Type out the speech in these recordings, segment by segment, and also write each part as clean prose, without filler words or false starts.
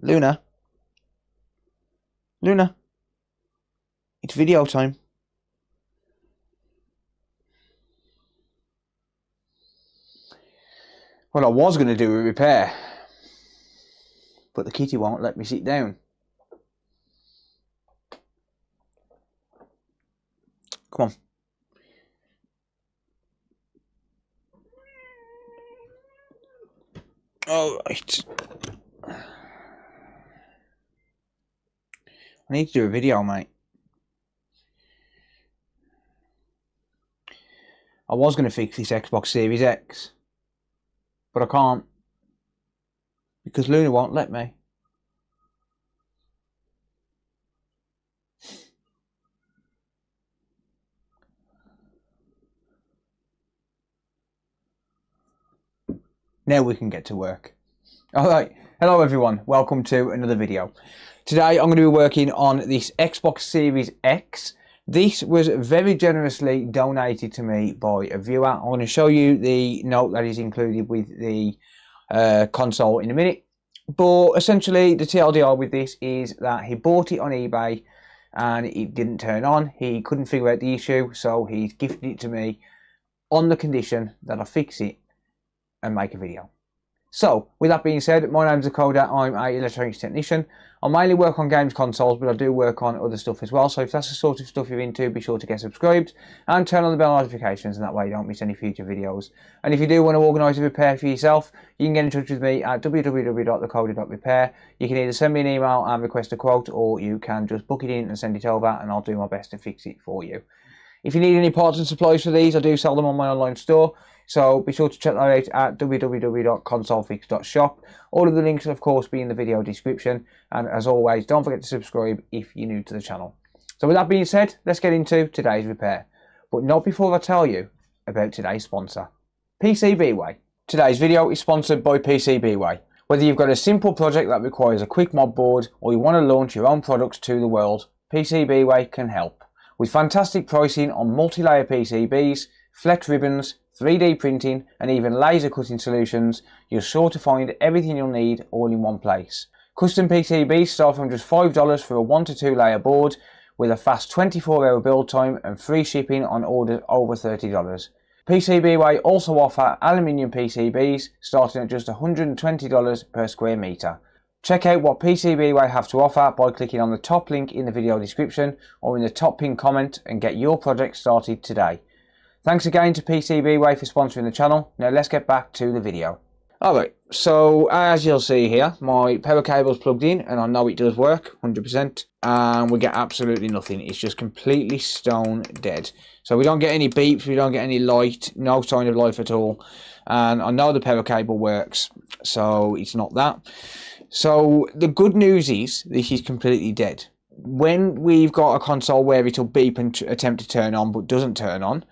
Luna. Luna. It's video time. Well, I was going to do a repair, but the kitty won't let me sit down. Come on. All right. I need to do a video, mate. I was going to fix this Xbox Series X, but I can't because Luna won't let me. Now we can get to work. Alright, hello everyone, welcome to another video. Today I'm going to be working on this Xbox Series X. This was very generously donated to me by a viewer. I'm going to show you the note that is included with the console in a minute. But essentially the TLDR with this is that he bought it on eBay and it didn't turn on. He couldn't figure out the issue, so he's gifted it to me on the condition that I fix it and make a video. So, with that being said, my name's Hakko, I'm an electronics technician. I mainly work on games consoles, but I do work on other stuff as well. So if that's the sort of stuff you're into, be sure to get subscribed and turn on the bell notifications, and that way you don't miss any future videos. And if you do want to organise a repair for yourself, you can get in touch with me at www.thekodi.repair. You can either send me an email and request a quote, or you can just book it in and send it over, and I'll do my best to fix it for you. If you need any parts and supplies for these, I do sell them on my online store. So be sure to check that out at www.consolefix.shop. All of the links, of course, be in the video description. And as always, don't forget to subscribe if you're new to the channel. So with that being said, let's get into today's repair. But not before I tell you about today's sponsor, PCBWay. Today's video is sponsored by PCBWay. Whether you've got a simple project that requires a quick mod board, or you want to launch your own products to the world, PCBWay can help. With fantastic pricing on multi-layer PCBs, flex ribbons, 3D printing and even laser cutting solutions, you're sure to find everything you'll need all in one place. Custom PCBs start from just $5 for a 1 to 2 layer board with a fast 24-hour build time and free shipping on orders over $30. PCBWay also offer aluminium PCBs starting at just $120 per square metre. Check out what PCBWay have to offer by clicking on the top link in the video description or in the top pinned comment and get your project started today. Thanks again to PCBWay for sponsoring the channel. Now let's get back to the video. Alright, so as you'll see here, my power cable's plugged in and I know it does work 100%, and we get absolutely nothing. It's just completely stone dead. So we don't get any beeps, we don't get any light, no sign of life at all. And I know the power cable works, so it's not that. So the good news is this is completely dead. When we've got a console where it'll beep and attempt to turn on but doesn't turn on,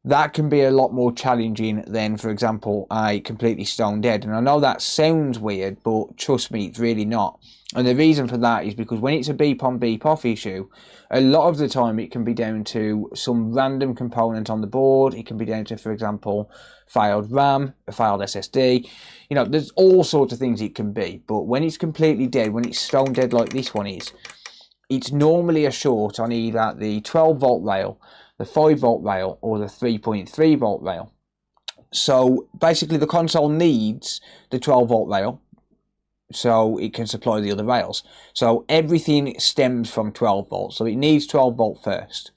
that can be a lot more challenging than, for example, a completely stone dead. And I know that sounds weird, but trust me, it's really not. And the reason for that is because when it's a beep on beep off issue, a lot of the time it can be down to some random component on the board. It can be down to, for example, failed RAM, a failed SSD. You know, there's all sorts of things it can be. But when it's completely dead, when it's stone dead like this one is, it's normally a short on either the 12 volt rail, the 5 volt rail or the 3.3 volt rail. So basically the console needs the 12 volt rail so it can supply the other rails. So everything stems from 12 volts. So it needs 12 volt first.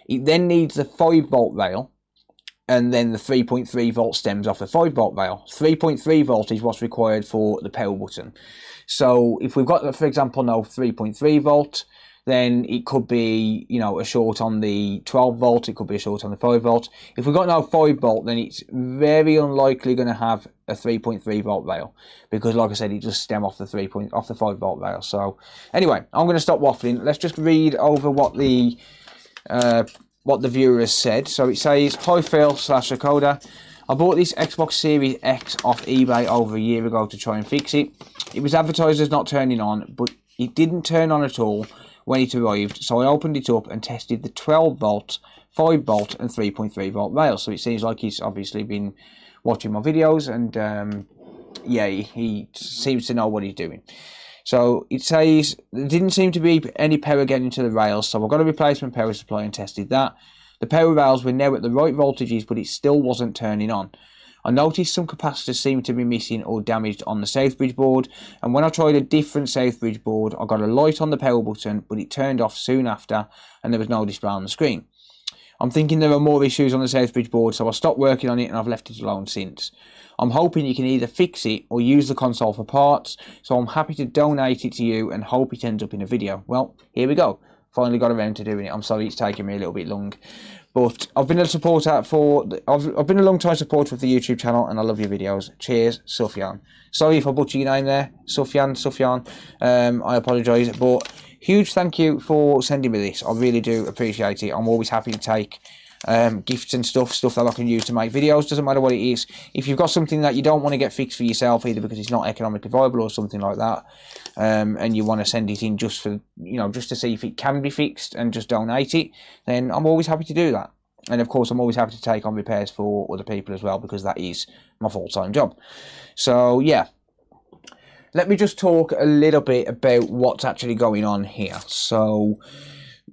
It then needs the 5 volt rail, and then the 3.3 volt stems off the 5 volt rail. 3.3 volt is what's required for the power button. So if we've got, for example, no 3.3 volt, then it could be, you know, a short on the 12 volt, it could be a short on the 5 volt. If we've got no 5 volt, then it's very unlikely going to have a 3.3 volt rail, because like I said, it just stem off the 5 volt rail. So anyway, I'm going to stop waffling. Let's just read over what the viewer has said. So it says, "Hi Phil / Hakko. I bought this Xbox Series X off eBay over a year ago to try and fix it. It was advertised as not turning on, but it didn't turn on at all when it arrived, so I opened it up and tested the 12 volt, 5 volt and 3.3 volt rails. So it seems like he's obviously been watching my videos and yeah, he seems to know what he's doing. So it says there didn't seem to be any power getting to the rails, so I've got a replacement power supply and tested that. The power rails were now at the right voltages, but it still wasn't turning on. I noticed some capacitors seemed to be missing or damaged on the Southbridge board, and when I tried a different Southbridge board, I got a light on the power button, but it turned off soon after, and there was no display on the screen. I'm thinking there are more issues on the Southbridge board, so I stopped working on it and I've left it alone since. I'm hoping you can either fix it or use the console for parts, so I'm happy to donate it to you and hope it ends up in a video. Well, here we go. Finally got around to doing it. I'm sorry it's taken me a little bit long. But I've been a supporter for... I've been a long time supporter of the YouTube channel and I love your videos. Cheers, Sufyan. Sorry if I butchered your name there. Sufyan. I apologise. But huge thank you for sending me this. I really do appreciate it. I'm always happy to take gifts and stuff that I can use to make videos. Doesn't matter what it is. If you've got something that you don't want to get fixed for yourself, either because it's not economically viable or something like that, and you want to send it in just for, you know, just to see if it can be fixed and just donate it, then I'm always happy to do that. And of course I'm always happy to take on repairs for other people as well, because that is my full-time job. So yeah, let me just talk a little bit about what's actually going on here. So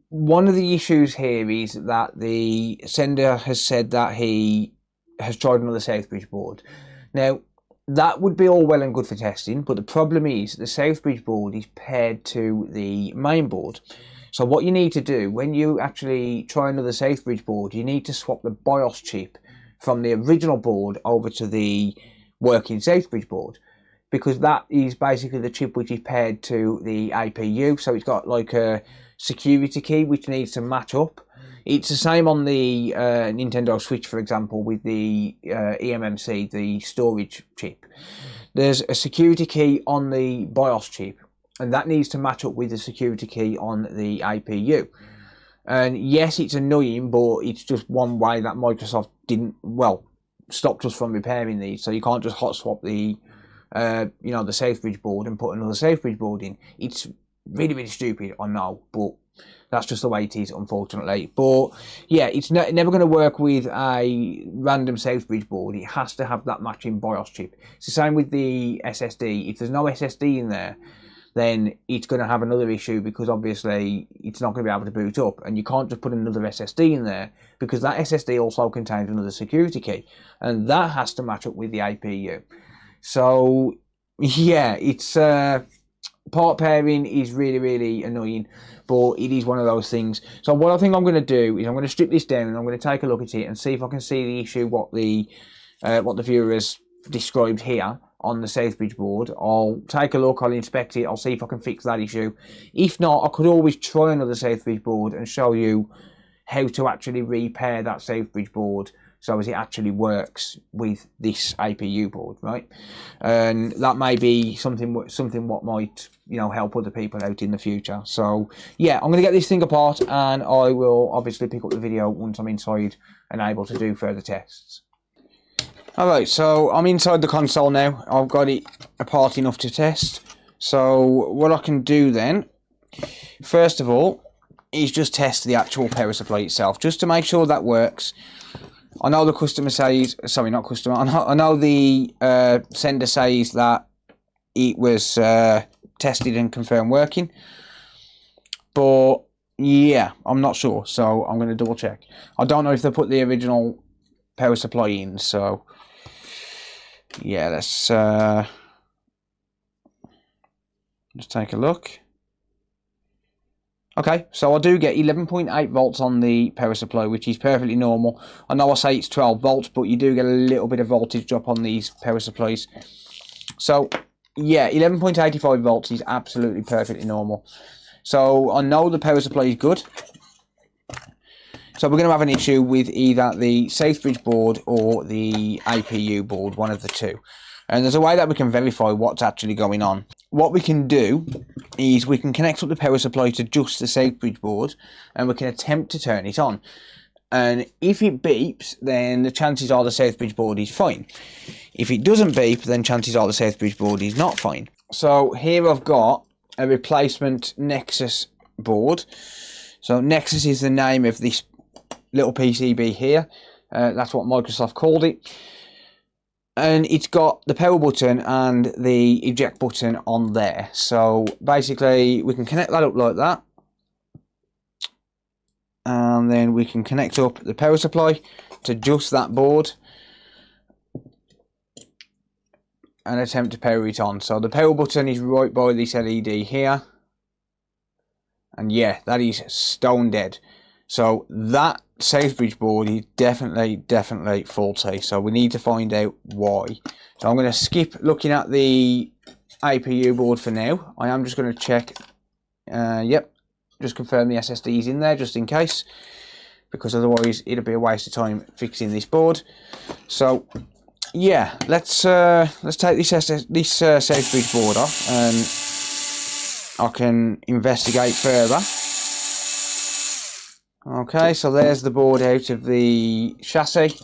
one of the issues here is that the sender has said that he has tried another Southbridge board. Now, that would be all well and good for testing, but the problem is the Southbridge board is paired to the main board. So what you need to do when you actually try another Southbridge board, you need to swap the BIOS chip from the original board over to the working Southbridge board, because that is basically the chip which is paired to the APU. So it's got like a security key which needs to match up. It's the same on the Nintendo Switch, for example, with the eMMC, the storage chip. There's a security key on the BIOS chip, and that needs to match up with the security key on the APU. And yes, it's annoying, but it's just one way that Microsoft stopped us from repairing these. So you can't just hot swap the the Southbridge board and put another Southbridge board in. It's really, really stupid, I know, but that's just the way it is, unfortunately. But yeah, it's never going to work with a random Southbridge board. It has to have that matching BIOS chip. It's the same with the SSD. If there's no SSD in there, then it's going to have another issue, because obviously it's not going to be able to boot up. And you can't just put another SSD in there, because that SSD also contains another security key, and that has to match up with the APU. So yeah, it's part pairing is really, really annoying, but it is one of those things. So what I think I'm going to do is I'm going to strip this down and I'm going to take a look at it and see if I can see the issue what the viewer has described here on the Southbridge board. I'll take a look, I'll inspect it, I'll see if I can fix that issue. If not, I could always try another Southbridge board and show you how to actually repair that Southbridge board so as it actually works with this APU board, right? And that may be something what might, help other people out in the future. So yeah, I'm going to get this thing apart, and I will obviously pick up the video once I'm inside and able to do further tests. Alright, so I'm inside the console now. I've got it apart enough to test. So what I can do then, first of all, is just test the actual power supply itself, just to make sure that works. I know the customer says, sorry, not customer, I know the sender says that it was tested and confirmed working, but yeah, I'm not sure, so I'm going to double check. I don't know if they put the original power supply in, so yeah, let's just take a look. Okay, so I do get 11.8 volts on the power supply, which is perfectly normal. I know I say it's 12 volts, but you do get a little bit of voltage drop on these power supplies. So, yeah, 11.85 volts is absolutely perfectly normal. So, I know the power supply is good. So, we're going to have an issue with either the Southbridge board or the APU board, one of the two. And there's a way that we can verify what's actually going on. What we can do is we can connect up the power supply to just the Southbridge board, and we can attempt to turn it on. And if it beeps, then the chances are the Southbridge board is fine. If it doesn't beep, then chances are the Southbridge board is not fine. So here I've got a replacement Nexus board. So Nexus is the name of this little PCB here. That's what Microsoft called it. and it's got the power button and the eject button on there. So basically we can connect that up like that, and then we can connect up the power supply to just that board and attempt to power it on. So the power button is right by this LED here, and yeah, that is stone dead. So that Southbridge board is definitely faulty, so we need to find out why. So I'm going to skip looking at the APU board for now. I am just going to check, yep, just confirm the SSD is in there just in case, because otherwise it'll be a waste of time fixing this board. So yeah, let's take this Southbridge board off and I can investigate further. Okay, so there's the board out of the chassis,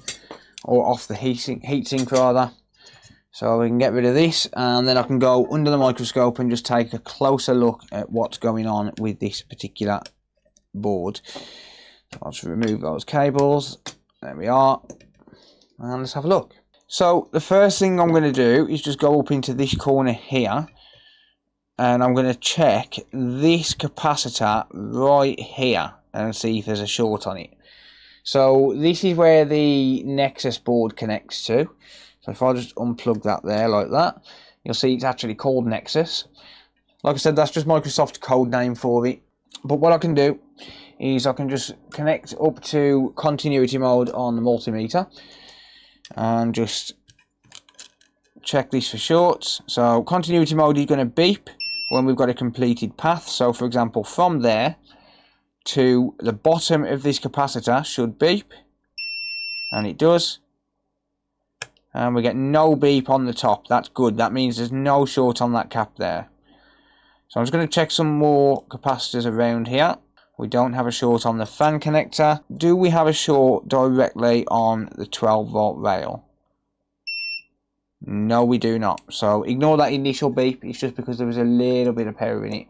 or off the heatsink rather. So we can get rid of this, and then I can go under the microscope and just take a closer look at what's going on with this particular board. So I'll just remove those cables. There we are. And let's have a look. So the first thing I'm going to do is just go up into this corner here, and I'm going to check this capacitor right here and see if there's a short on it. So this is where the Nexus board connects to. So if I just unplug that there like that, you'll see it's actually called Nexus. Like I said, that's just Microsoft's code name for it. But what I can do is I can just connect up to continuity mode on the multimeter and just check this for shorts. So continuity mode is going to beep when we've got a completed path. So for example, from there to the bottom of this capacitor should beep, and it does, and we get no beep on the top. That's good. That means there's no short on that cap there. So I'm just going to check some more capacitors around here. We don't have a short on the fan connector. Do we have a short directly on the 12 volt rail? No, we do not. So ignore that initial beep. It's just because there was a little bit of power in it.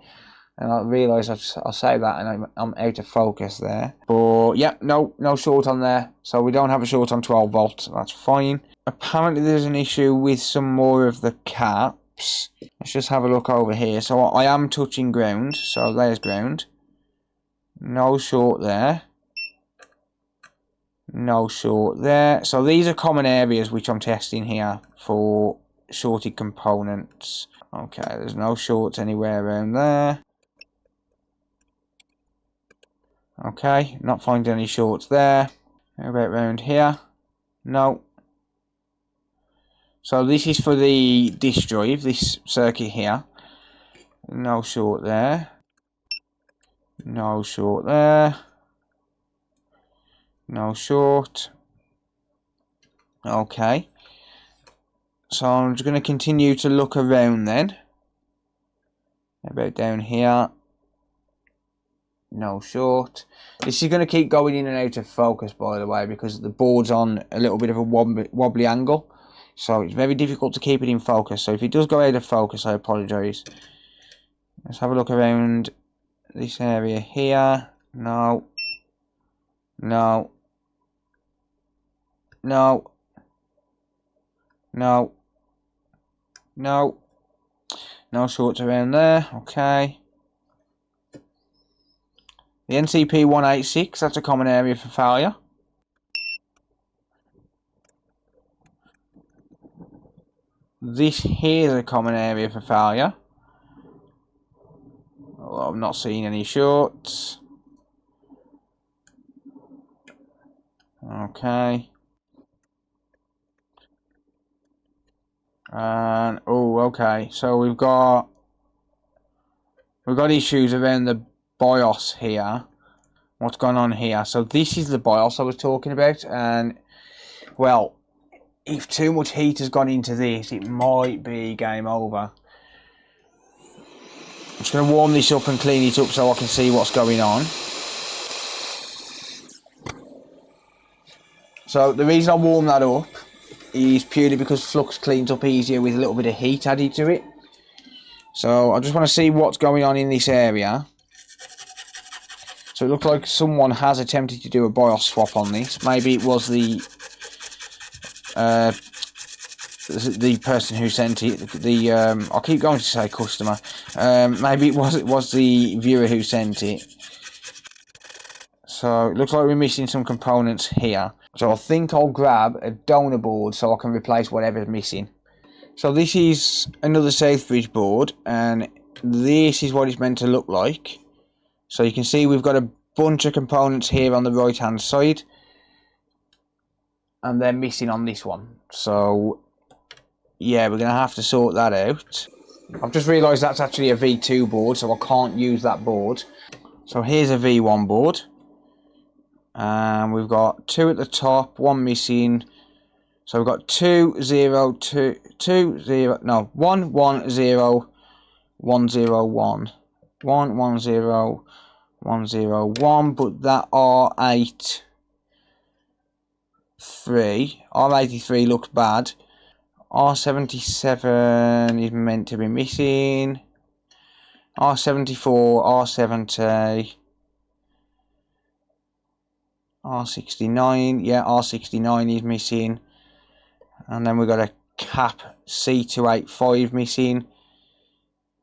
And I realise I'll say that and I'm out of focus there. But yeah, no short on there. So we don't have a short on 12 volts. That's fine. Apparently there's an issue with some more of the caps. Let's just have a look over here. So I am touching ground. So there's ground. No short there. No short there. So these are common areas which I'm testing here for shorted components. Okay, there's no shorts anywhere around there. Okay, not finding any shorts there. How about around here? No. So this is for the disk drive, this circuit here. No short there. No short there. No short. Okay. So I'm just going to continue to look around then. How about down here? No short. This is going to keep going in and out of focus, by the way, because the board's on a little bit of a wobbly angle. So it's very difficult to keep it in focus. So if it does go out of focus, I apologise. Let's have a look around this area here. No. No. No. No. No. No shorts around there. Okay. The NCP 186, that's a common area for failure. This here is a common area for failure. Although I'm not seeing any shorts. Okay. And oh, okay. So we've got issues around the BIOS here. What's going on here? So this is the BIOS I was talking about, and well, if too much heat has gone into this, it might be game over. I'm just going to warm this up and clean it up so I can see what's going on. So the reason I warm that up is purely because flux cleans up easier with a little bit of heat added to it. So I just want to see what's going on in this area. So it looks like someone has attempted to do a BIOS swap on this. Maybe it was the the person who sent it. I keep going to say customer. Maybe it was the viewer who sent it. So it looks like we're missing some components here. So I think I'll grab a donor board so I can replace whatever's missing. So this is another Southbridge board, and this is what it's meant to look like. So you can see we've got a bunch of components here on the right hand side, and they're missing on this one. So yeah, we're going to have to sort that out. I've just realised that's actually a V2 board, so I can't use that board. So here's a V1 board, and we've got 2 at the top, 1 missing. So we've got 1 1 0 1 1 0 1 0 1 1 1 0 1 0 1, but that R8 3 R83 looks bad. R77 is meant to be missing. R74, R70, R69, yeah, R69 is missing. And then we've got a cap C285 missing.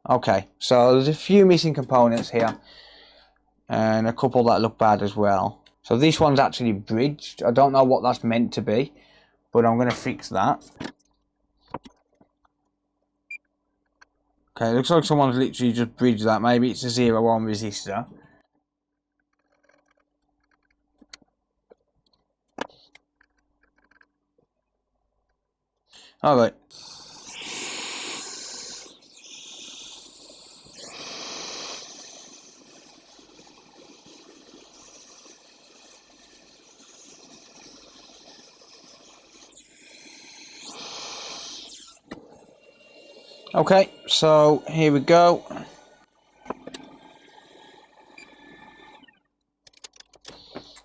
Okay, so there's a few missing components here, and a couple that look bad as well. So this one's actually bridged. I don't know what that's meant to be, but I'm going to fix that. Okay, it looks like someone's literally just bridged that. Maybe it's a 0 ohm resistor. Alright. Okay, so here we go.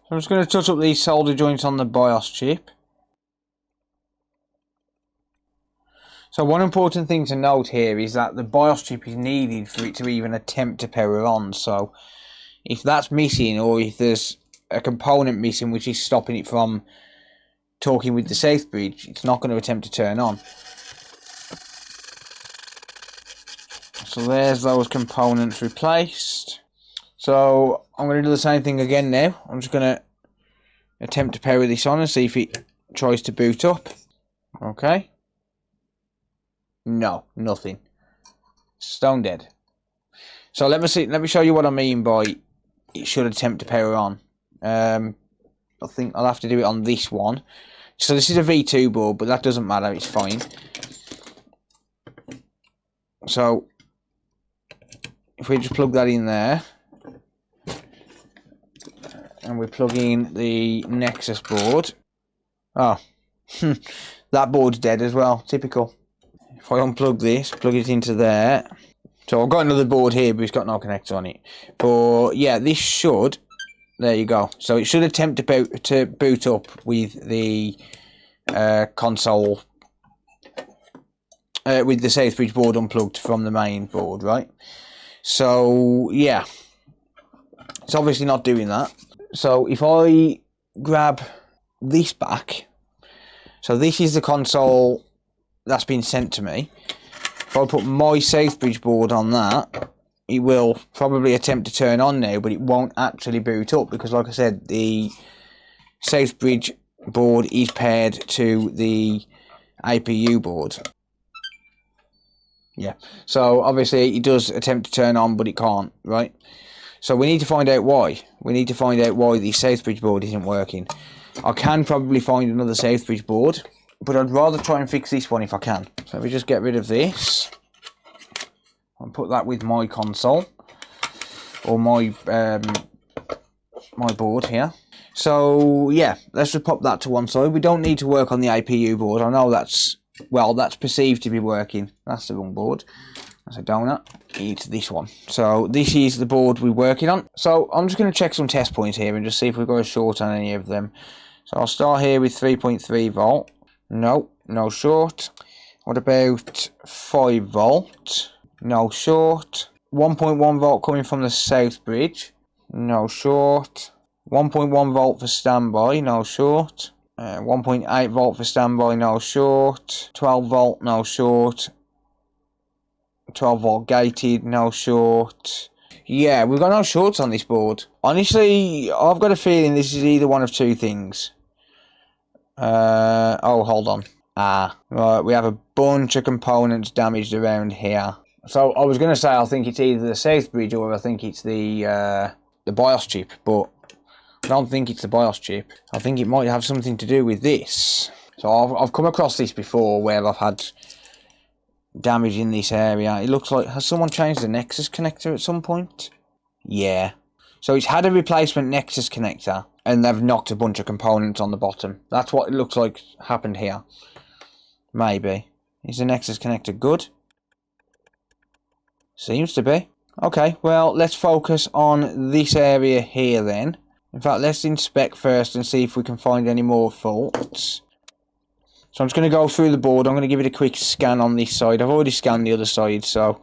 I'm just going to touch up these solder joints on the BIOS chip. So one important thing to note here is that the BIOS chip is needed for it to even attempt to power on. So if that's missing, or if there's a component missing which is stopping it from talking with the Southbridge, it's not going to attempt to turn on. So there's those components replaced. So I'm going to do the same thing again now. I'm just going to attempt to power this on and see if it tries to boot up. Okay. No, nothing. Stone dead. So let me show you what I mean by it should attempt to power on. I think I'll have to do it on this one. So this is a V2 board, but that doesn't matter, it's fine. So if we just plug that in there, and we plug in the Nexus board. Oh, that board's dead as well, typical. If I unplug this, plug it into there. So I've got another board here, but it's got no connector on it. But yeah, this should, there you go. So it should attempt to boot up with the console, with the Southbridge board unplugged from the main board, right? So yeah, it's obviously not doing that. So if I grab this back, so this is the console that's been sent to me. If I put my Southbridge board on that, it will probably attempt to turn on now, but it won't actually boot up because, like I said, the Southbridge board is paired to the APU board. Yeah, so obviously it does attempt to turn on, but it can't, right? So we need to find out why. We need to find out why the Southbridge board isn't working. I can probably find another Southbridge board, but I'd rather try and fix this one if I can. So let me just get rid of this and put that with my console, or my my board here. So yeah, let's just pop that to one side. We don't need to work on the APU board. I know that's, well, that's perceived to be working. That's the wrong board. That's a donut. It's this one. So this is the board we're working on. So I'm just going to check some test points here and just see if we've got a short on any of them. So I'll start here with 3.3 volt. No, no short. What about 5 volt? No short. 1.1 volt coming from the Southbridge. No short. 1.1 volt for standby. No short. 1.8 volt for standby, no short. 12 volt, no short. 12 volt gated, no short. Yeah, we've got no shorts on this board. Honestly, I've got a feeling this is either one of two things. Oh, hold on. Right, we have a bunch of components damaged around here. So I was going to say I think it's either the south bridge or I think it's the BIOS chip, but I don't think it's the BIOS chip. I think it might have something to do with this. So I've come across this before where I've had damage in this area. It looks like, has someone changed the Nexus connector at some point? Yeah. So it's had a replacement Nexus connector and they've knocked a bunch of components on the bottom. That's what it looks like happened here. Maybe. Is the Nexus connector good? Seems to be. Okay, well, let's focus on this area here then. In fact, let's inspect first and see if we can find any more faults. So I'm just going to go through the board. I'm going to give it a quick scan on this side. I've already scanned the other side, so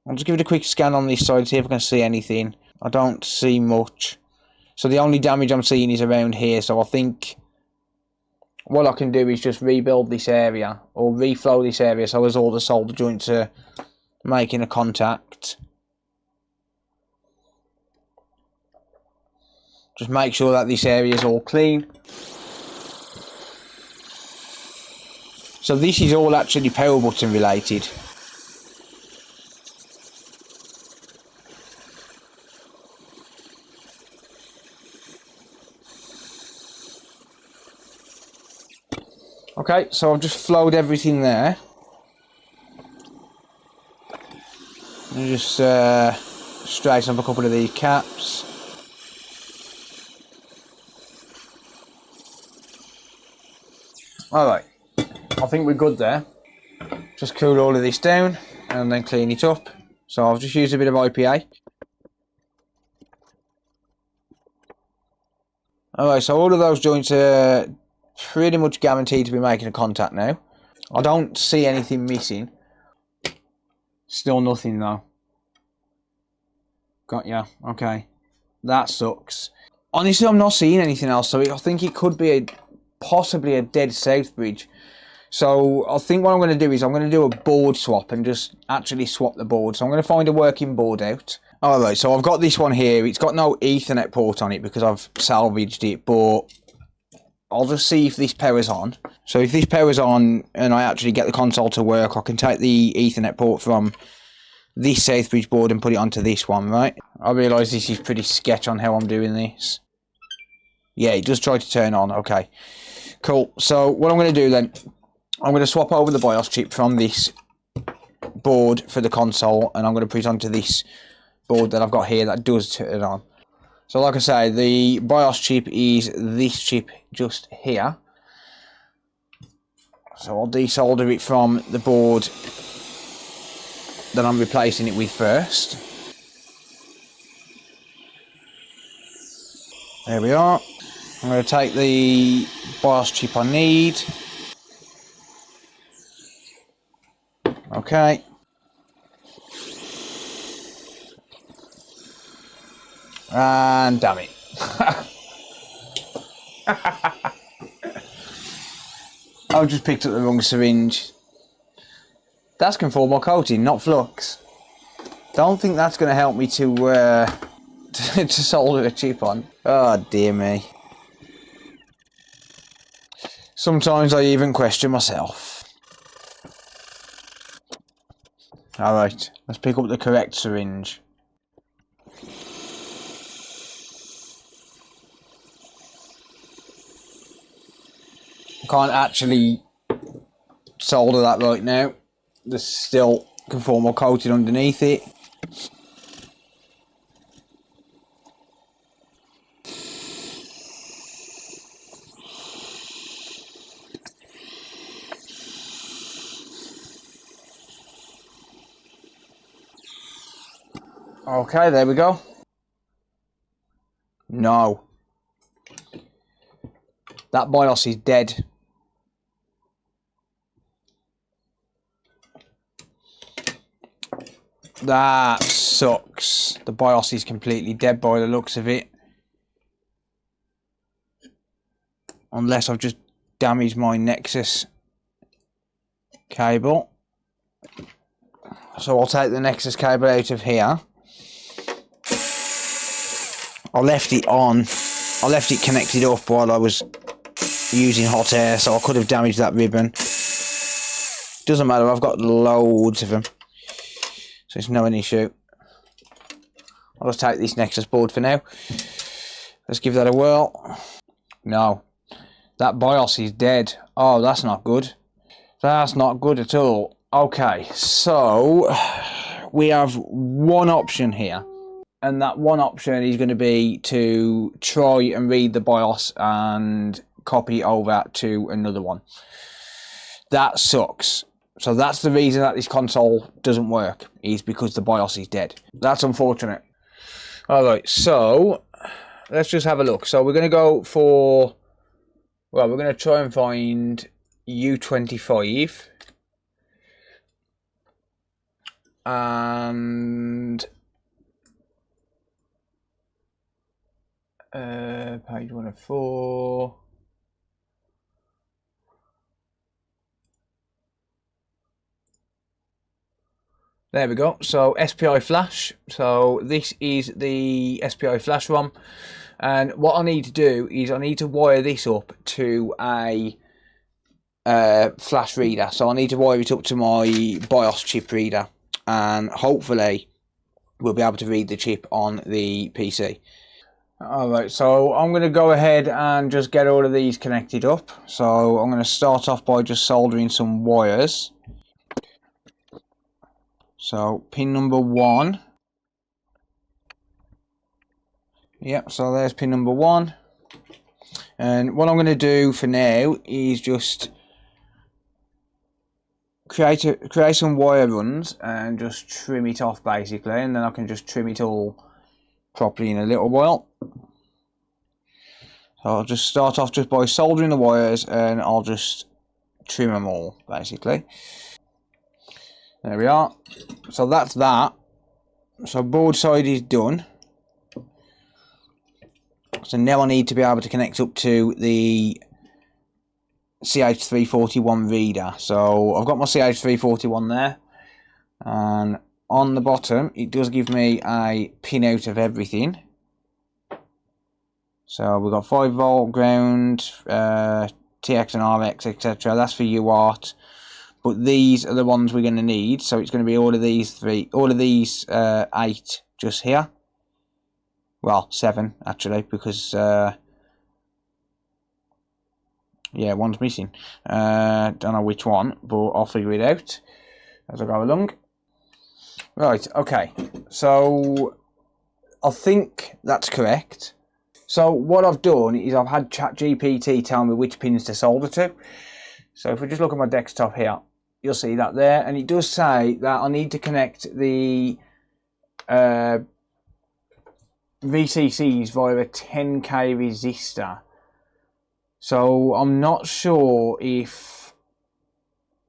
I'll just give it a quick scan on this side, see if I can see anything. I don't see much. So the only damage I'm seeing is around here, so I think what I can do is just rebuild this area, or reflow this area so as all the solder joints are making a contact. Just make sure that this area is all clean. So this is all actually power button related. Okay, so I've just flowed everything there. And just straighten up a couple of these caps. Alright, I think we're good there. Just cool all of this down and then clean it up. So I've just used a bit of IPA. Alright, so all of those joints are pretty much guaranteed to be making a contact now. I don't see anything missing. Still nothing though. Got ya, okay. That sucks. Honestly, I'm not seeing anything else, so I think it could be possibly a dead south bridge. So I think what I'm going to do is I'm going to do a board swap and just actually swap the board. So I'm going to find a working board out. Alright, so I've got this one here. It's got no Ethernet port on it because I've salvaged it, but I'll just see if this powers on. So if this powers on and I actually get the console to work, I can take the Ethernet port from this Southbridge board and put it onto this one, right? I realise this is pretty sketch on how I'm doing this. Yeah, it does try to turn on, okay. Cool, so what I'm going to do then, I'm going to swap over the BIOS chip from this board for the console and I'm going to put it onto this board that I've got here that does turn on. So like I say, the BIOS chip is this chip just here. So I'll desolder it from the board that I'm replacing it with first. There we are. I'm going to take the BIOS chip I need. Okay. And damn it. I've just picked up the wrong syringe. That's conformal coating, not flux. Don't think that's going to help me to to solder a chip on. Oh dear me. Sometimes I even question myself. Alright, let's pick up the correct syringe. Can't actually solder that right now. There's still conformal coating underneath it. Okay, there we go. No. That BIOS is dead. That sucks. The BIOS is completely dead by the looks of it. unless I've just damaged my Nexus cable. So I'll take the Nexus cable out of here. I left it on. I left it connected up while I was using hot air, so I could have damaged that ribbon. Doesn't matter, I've got loads of them, so it's no an issue. I'll just take this Nexus board for now. Let's give that a whirl. No, that BIOS is dead. Oh, that's not good. That's not good at all. Okay, so we have one option here, and that one option is going to be to try and read the BIOS and copy over to another one. That sucks. So that's the reason that this console doesn't work, is because the BIOS is dead. That's unfortunate. Alright, so let's just have a look. So we're going to go for, well, we're going to try and find U25. And page 1 of 4. There we go. So SPI flash. So this is the SPI flash ROM, and what I need to do is I need to wire this up to a flash reader. So I need to wire it up to my BIOS chip reader, and hopefully we'll be able to read the chip on the PC. Alright, so I'm going to go ahead and just get all of these connected up. So I'm going to start off by just soldering some wires. So pin number 1. Yep, so there's pin number 1. And what I'm going to do for now is just create some wire runs and just trim it off basically, and then I can just trim it all properly in a little while. So I'll just start off just by soldering the wires, and I'll just trim them all basically. There we are. So that's that. So board side is done. So now I need to be able to connect up to the CH341 reader. So I've got my CH341 there, and on the bottom it does give me a pin out of everything. So we've got 5 volt ground, TX and RX, etc. That's for UART. But these are the ones we're going to need. So it's going to be all of these 8 just here. Well, 7 actually, because yeah, one's missing. Don't know which one, but I'll figure it out as I go along. Right, okay. So I think that's correct. So what I've done is I've had ChatGPT tell me which pins to solder to. So if we just look at my desktop here, you'll see that there, and it does say that I need to connect the VCCs via a 10k resistor. So I'm not sure if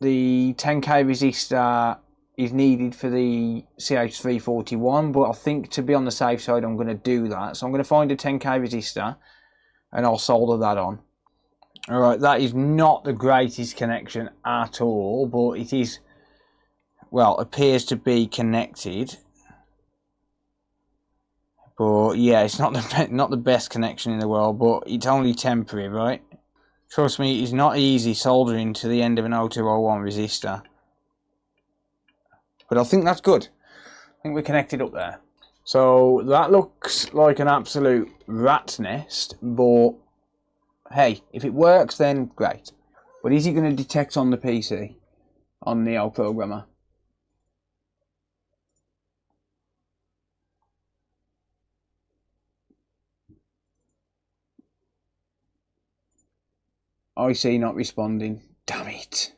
the 10k resistor is needed for the CH341, but I think to be on the safe side I'm going to do that. So I'm going to find a 10k resistor and I'll solder that on. Alright, that is not the greatest connection at all, but it is, well, appears to be connected. But yeah, it's not the best connection in the world, but it's only temporary, right? Trust me, it's not easy soldering to the end of an 0201 resistor. But I think that's good. I think we're connected up there. So that looks like an absolute rat's nest, but hey, if it works, then great. But is it going to detect on the PC, on Neo Programmer? I see not responding. Damn it.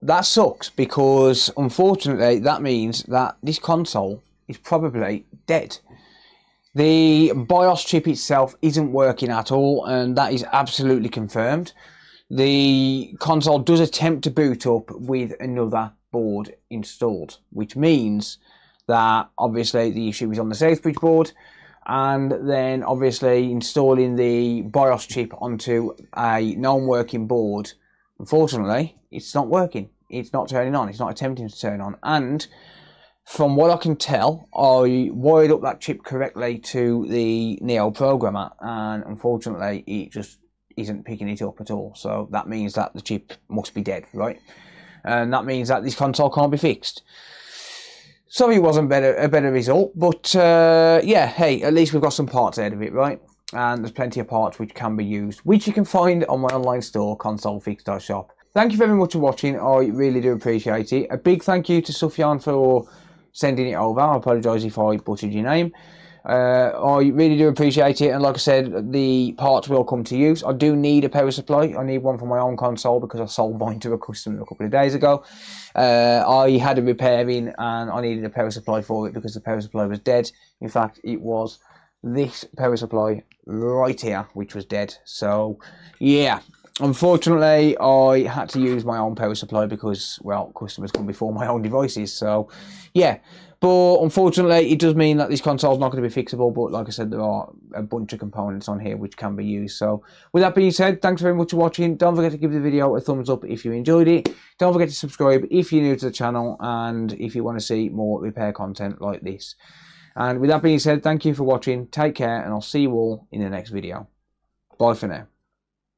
That sucks, because unfortunately that means that this console is probably dead. The BIOS chip itself isn't working at all, and that is absolutely confirmed. The console does attempt to boot up with another board installed, which means that obviously the issue is on the Southbridge board, and then obviously installing the BIOS chip onto a non-working board. Unfortunately, it's not working. It's not turning on. It's not attempting to turn on. And from what I can tell, I wired up that chip correctly to the Neo programmer, and unfortunately it just isn't picking it up at all. So that means that the chip must be dead, right? And that means that this console can't be fixed. Sorry it wasn't a better result, but yeah, hey, at least we've got some parts out of it, right? And there's plenty of parts which can be used, which you can find on my online store, consolefix.shop. Thank you very much for watching. I really do appreciate it. A big thank you to Sufyan for sending it over. I apologise if I butchered your name. I really do appreciate it, and like I said, the parts will come to use. I do need a power supply. I need one for my own console because I sold mine to a customer a couple of days ago. I had a repair in and I needed a power supply for it because the power supply was dead. In fact, it was this power supply right here which was dead. So yeah, unfortunately I had to use my own power supply because, well, customers come before my own devices. So yeah, but unfortunately it does mean that this console is not going to be fixable, but like I said, there are a bunch of components on here which can be used. So with that being said, thanks very much for watching. Don't forget to give the video a thumbs up if you enjoyed it. Don't forget to subscribe if you're new to the channel and if you want to see more repair content like this. And with that being said, thank you for watching, take care, and I'll see you all in the next video. Bye for now.